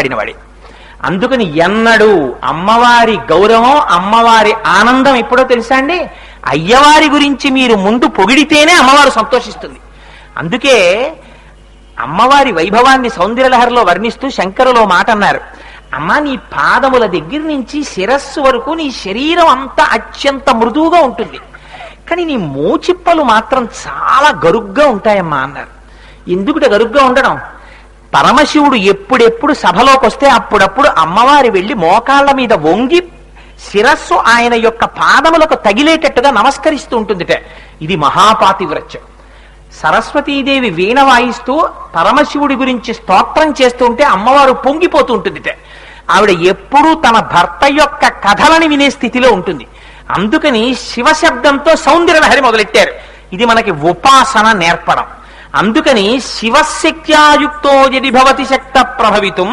ఆడినవాడి. అందుకని ఎన్నడూ అమ్మవారి గౌరవం, అమ్మవారి ఆనందం ఎప్పుడో తెలుసా అండి? అయ్యవారి గురించి మీరు ముందు పొగిడితేనే అమ్మవారు సంతోషిస్తుంది. అందుకే అమ్మవారి వైభవాన్ని సౌందర్యలహరిలో వర్ణిస్తూ శంకరులో మాట అన్నారు, అమ్మా నీ పాదముల దగ్గర నుంచి శిరస్సు వరకు నీ శరీరం అంతా అత్యంత మృదువుగా ఉంటుంది, కానీ నీ మోచిప్పలు మాత్రం చాలా గరుగ్గా ఉంటాయమ్మా అన్నారు. ఎందుకుట గరుగ్గా ఉండడం? పరమశివుడు ఎప్పుడెప్పుడు సభలోకి వస్తే అప్పుడప్పుడు అమ్మవారి వెళ్లి మోకాళ్ల మీద వంగి శిరస్సు ఆయన యొక్క పాదములకు తగిలేటట్టుగా నమస్కరిస్తూ ఉంటుందిట. ఇది మహాపాతివ్రత్యం. సరస్వతీదేవి వీణ వాయిస్తూ పరమశివుడి గురించి స్తోత్రం చేస్తూ ఉంటే అమ్మవారు పొంగిపోతూ ఉంటుందిట. ఆవిడ ఎప్పుడూ తన భర్త యొక్క కథలని వినే స్థితిలో ఉంటుంది. అందుకని శివశబ్దంతో సౌందర్యలహరి మొదలెట్టారు. ఇది మనకి ఉపాసన నేర్పడం. అందుకని శివశక్త్యాయుక్తో యది భవతి శక్త ప్రభవితం